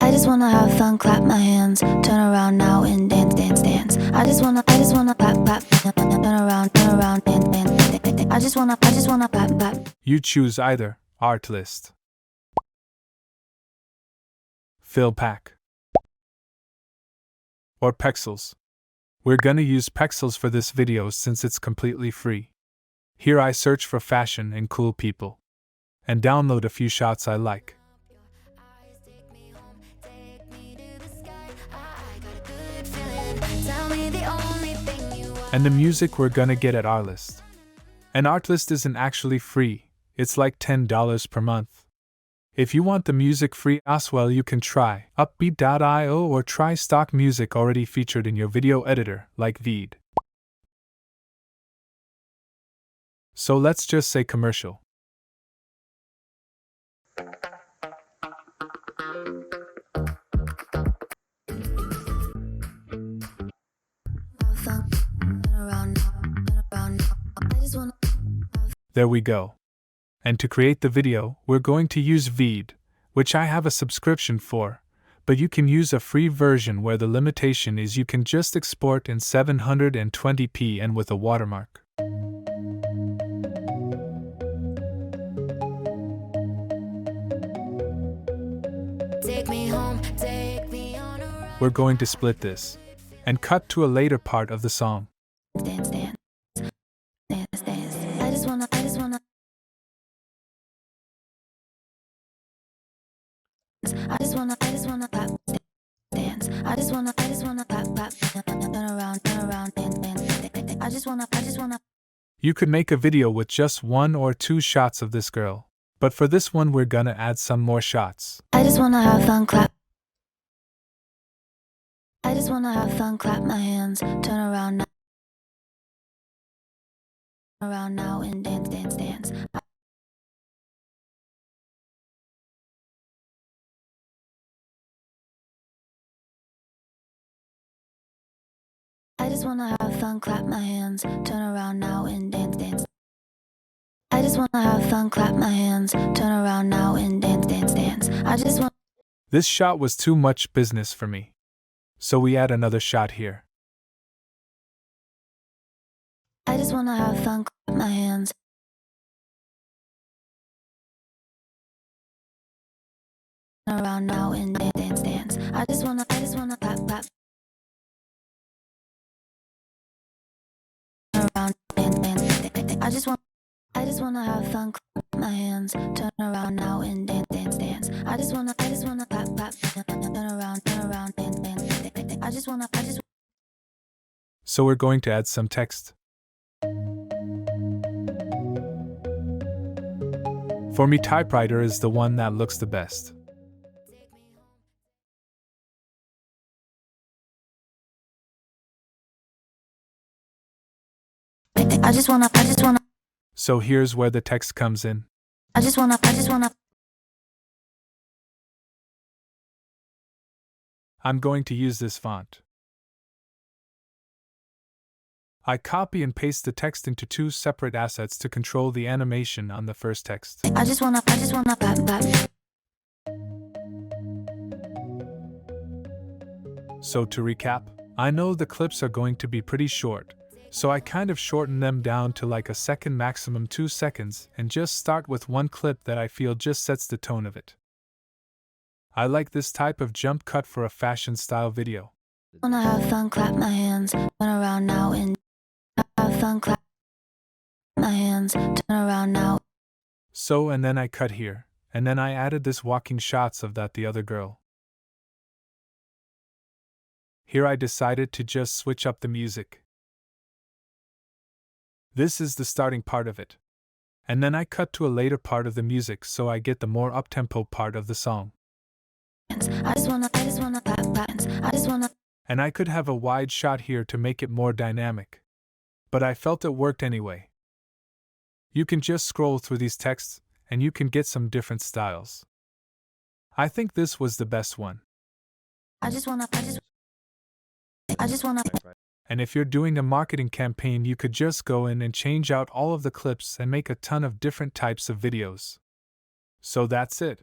I just wanna have fun, clap my hands, turn around now and dance, dance, dance. I just wanna clap, clap, turn around, dance, dance, dance. I just wanna clap, clap. You choose either Artlist, Pack, or Pexels. We're gonna use Pexels for this video since it's completely free. Here I search for fashion and cool people, and download a few shots I like. And the music we're gonna get at Artlist. And Artlist isn't actually free, it's like $10 per month. If you want the music free as well, you can try Uppbeat.io or try stock music already featured in your video editor, like Veed. So let's just say commercial. There we go. And to create the video, we're going to use Veed, which I have a subscription for, but you can use a free version where the limitation is you can just export in 720p and with a watermark. We're going to split this and cut to a later part of the song. Dance, dance, dance, dance. I just wanna clap, dance. I just wanna clap, clap, turn around, dance, dance. I just wanna. You could make a video with just 1 or 2 shots of this girl, but for this one we're gonna add some more shots. I just wanna have fun, clap. I just wanna have fun, clap my hands, turn around now and dance, dance, dance. I just wanna have fun, clap my hands, turn around now and dance, dance. I just wanna have fun, clap my hands, turn around now and dance, dance, dance. I just want. This shot was too much business for me, so we add another shot here. I just wanna have fun, clap my hands. Turn around now and dance, dance. I just wanna clap, clap. Turn around, dance, dance. I just wanna have fun, clap my hands, turn around now and dance, dance, dance. I just wanna clap, clap, turn around, dance, dance. I just wanna. So we're going to add some text. For me, typewriter is the one that looks the best. I just wanna. So here's where the text comes in. I just wanna. I'm going to use this font. I copy and paste the text into 2 separate assets to control the animation on the first text. I just wanna clap, clap. So to recap, I know the clips are going to be pretty short, so I kind of shorten them down to like a second, maximum 2 seconds, and just start with one clip that I feel just sets the tone of it. I like this type of jump cut for a fashion style video. Wanna have fun, clap my hands, turn around now and have fun, clap my hands, turn around now. So, and then I cut here, and then I added this walking shots of the other girl. Here I decided to just switch up the music. This is the starting part of it. And then I cut to a later part of the music so I get the more up-tempo part of the song. I just wanna clap, I just wanna. And I could have a wide shot here to make it more dynamic. But I felt it worked anyway. You can just scroll through these texts, and you can get some different styles. I think this was the best one. I just wanna. And if you're doing a marketing campaign, you could just go in and change out all of the clips and make a ton of different types of videos. So that's it.